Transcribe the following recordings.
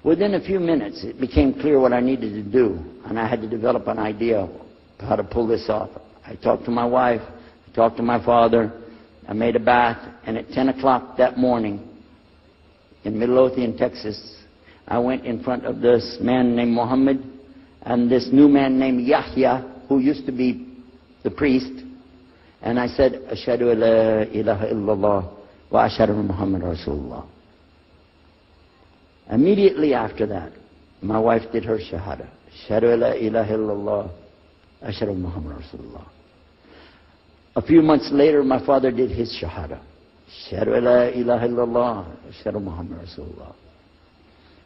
Within a few minutes, it became clear what I needed to do, and I had to develop an idea of how to pull this off. I talked to my wife, I talked to my father, I made a bath, and at 10 o'clock that morning, in Midlothian, Texas, I went in front of this man named Muhammad and this new man named Yahya, who used to be the priest, and I said, Ashhadu an la ilaha illallah wa ashhadu anna Muhammad Rasulullah. Immediately after that, my wife did her shahada. Ashhadu an la ilaha illallah, ashhadu anna Muhammad Rasulullah. A few months later, my father did his shahada. Ashhadu an la ilaha illallah, ashhadu anna Muhammad Rasulullah.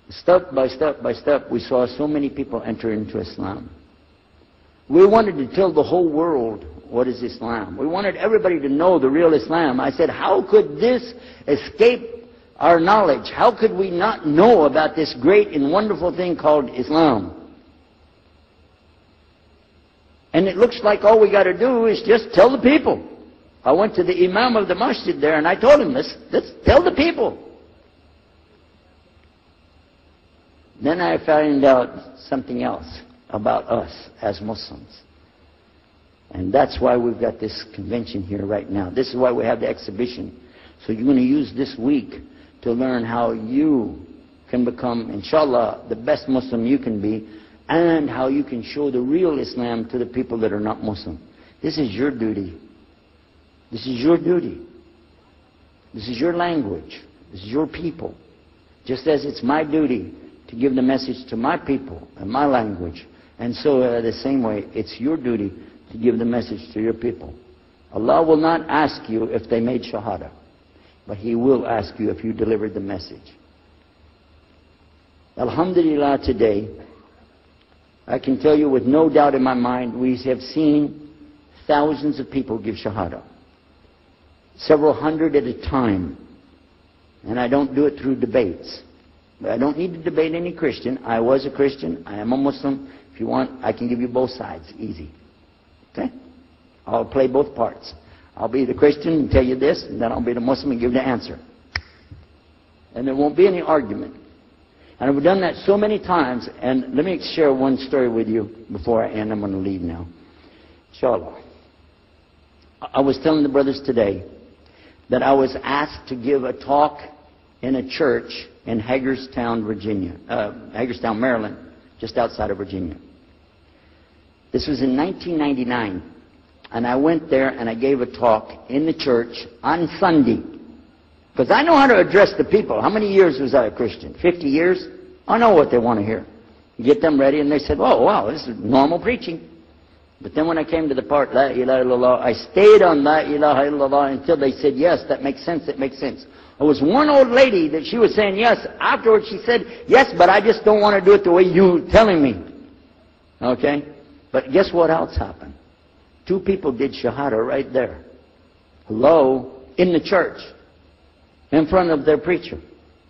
Step by step by step, we saw so many people enter into Islam. We wanted to tell the whole world what is Islam. We wanted everybody to know the real Islam. I said, how could this escape our knowledge? How could we not know about this great and wonderful thing called Islam? And it looks like all we got to do is just tell the people. I went to the Imam of the masjid there and I told him, let's tell the people. Then I found out something else about us as Muslims. And that's why we've got this convention here right now. This is why we have the exhibition. So you're going to use this week to learn how you can become, inshallah, the best Muslim you can be, and how you can show the real Islam to the people that are not Muslim. This is your duty. This is your duty. This is your language. This is your people. Just as it's my duty to give the message to my people and my language. And so the same way, it's your duty to give the message to your people. Allah will not ask you if they made shahada, but He will ask you if you delivered the message. Alhamdulillah, today, I can tell you with no doubt in my mind, we have seen thousands of people give shahada. Several hundred at a time. And I don't do it through debates. But I don't need to debate any Christian. I was a Christian. I am a Muslim. If you want, I can give you both sides. Easy. Okay? I'll play both parts. I'll be the Christian and tell you this, and then I'll be the Muslim and give the answer. And there won't be any argument. And I've done that so many times. And let me share one story with you before I end. I'm going to leave now. Inshallah. I was telling the brothers today that I was asked to give a talk in a church in Hagerstown, Maryland, just outside of Virginia. This was in 1999. And I went there and I gave a talk in the church on Sunday. Because I know how to address the people. How many years was I a Christian? 50 years? I know what they want to hear. You get them ready and they said, oh, wow, this is normal preaching. But then when I came to the part, La ilaha illallah, I stayed on La ilaha illallah until they said, yes, that makes sense, that makes sense. There was one old lady that she was saying yes. Afterwards she said, yes, but I just don't want to do it the way you're telling me. Okay? But guess what else happened? 2 people did shahada right there. Hello? In the church. In front of their preacher.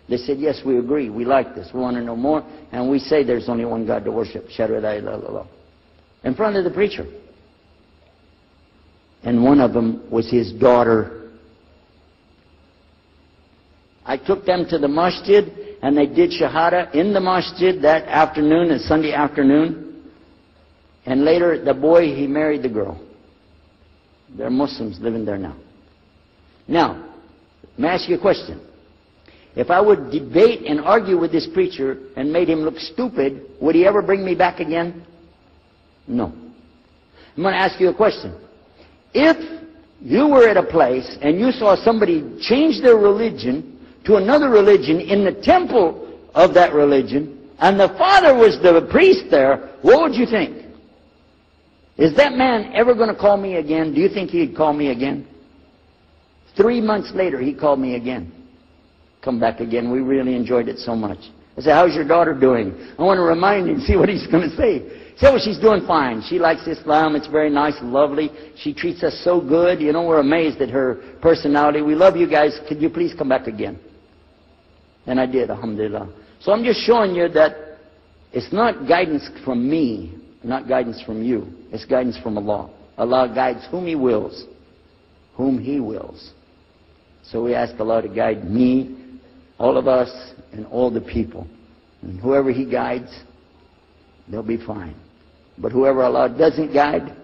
They said, yes, we agree. We like this. We want to know more. And we say there's only one God to worship. Shahadu la ilaha illallah. In front of the preacher. And one of them was his daughter. I took them to the masjid and they did shahada in the masjid that afternoon, a Sunday afternoon. And later the boy, he married the girl. They're Muslims living there now. Now, let me ask you a question. If I would debate and argue with this preacher and made him look stupid, would he ever bring me back again? No. I'm going to ask you a question. If you were at a place and you saw somebody change their religion to another religion in the temple of that religion, and the father was the priest there, what would you think? Is that man ever going to call me again? Do you think he'd call me again? 3 months later, he called me again. Come back again. We really enjoyed it so much. I said, how's your daughter doing? I want to remind him, see what he's going to say. He said, well, she's doing fine. She likes Islam. It's very nice and lovely. She treats us so good. You know, we're amazed at her personality. We love you guys. Could you please come back again? And I did, alhamdulillah. So I'm just showing you that it's not guidance from me, not guidance from you. It's guidance from Allah. Allah guides whom He wills. Whom He wills. So we ask Allah to guide me, all of us, and all the people. And whoever He guides, they'll be fine. But whoever Allah doesn't guide,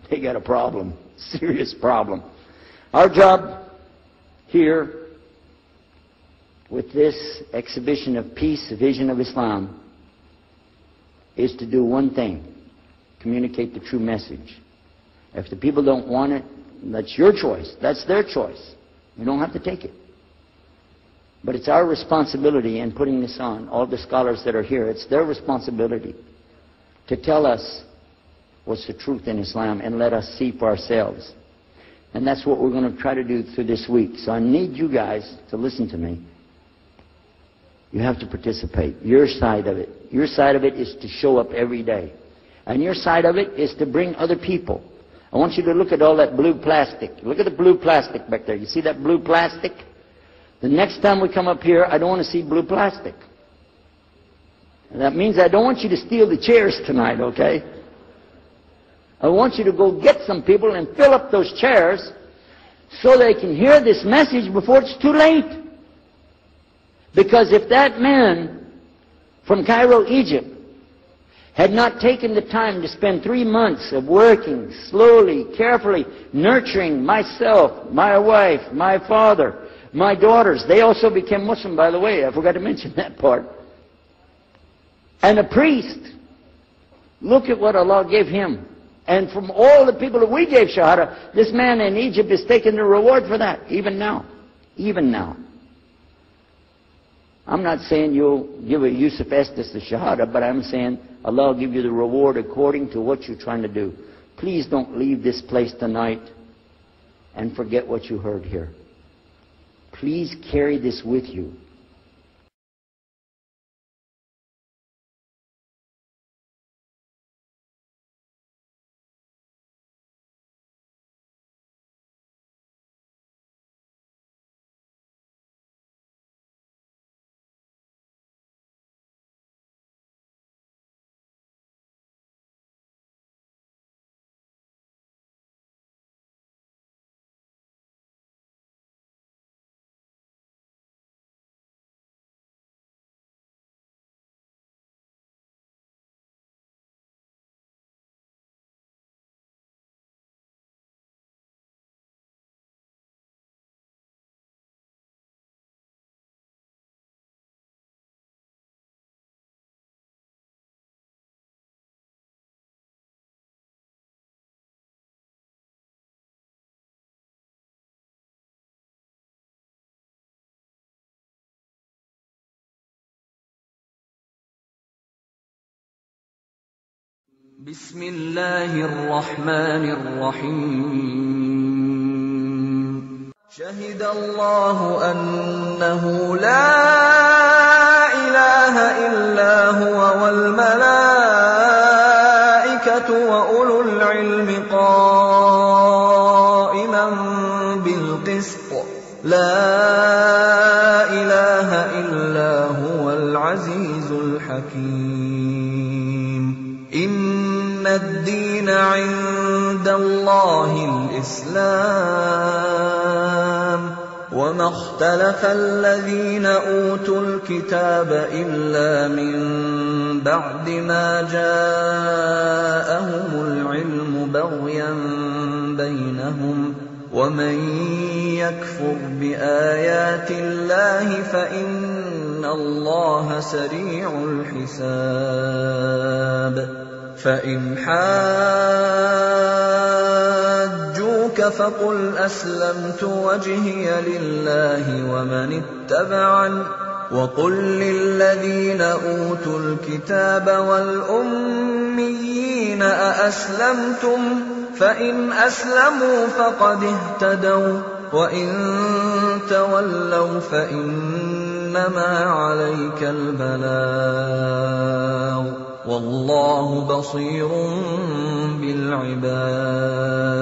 they got a problem, serious problem. Our job here with this exhibition of peace, vision of Islam, is to do one thing: communicate the true message. If the people don't want it, that's your choice. That's their choice. You don't have to take it. But it's our responsibility in putting this on, all the scholars that are here, it's their responsibility to tell us what's the truth in Islam and let us see for ourselves. And that's what we're going to try to do through this week. So I need you guys to listen to me. You have to participate. Your side of it. Your side of it is to show up every day. And your side of it is to bring other people. I want you to look at all that blue plastic. Look at the blue plastic back there. You see that blue plastic? The next time we come up here, I don't want to see blue plastic. And that means I don't want you to steal the chairs tonight, okay? I want you to go get some people and fill up those chairs so they can hear this message before it's too late. Because if that man from Cairo, Egypt, had not taken the time to spend 3 months of working slowly, carefully, nurturing myself, my wife, my father, my daughters. They also became Muslim, by the way. I forgot to mention that part. And a priest. Look at what Allah gave him. And from all the people that we gave Shahada, this man in Egypt is taking the reward for that, even now. Even now. I'm not saying you'll give a Youcef Estes the Shahada, but I'm saying Allah will give you the reward according to what you're trying to do. Please don't leave this place tonight and forget what you heard here. Please carry this with you. بسم الله الرحمن الرحيم شهد الله أنه لا إله إلا هو والملائكة وأولو العلم قائما بالقسط لا إله إلا هو العزيز الحكيم إن الدين عند الله الإسلام وما اختلف الذين أوتوا الكتاب إلا من بعد ما جاءهم العلم بغيا بينهم ومن يكفر بآيات الله فإن الله سريع الحساب فإن حاجوك فقل أسلمت وجهي لله ومن اتبعني وقل للذين أوتوا الكتاب والأميين أأسلمتم فإن أسلموا فقد اهتدوا وإن تولوا فإنما عليك البلاغ والله بصير بالعباد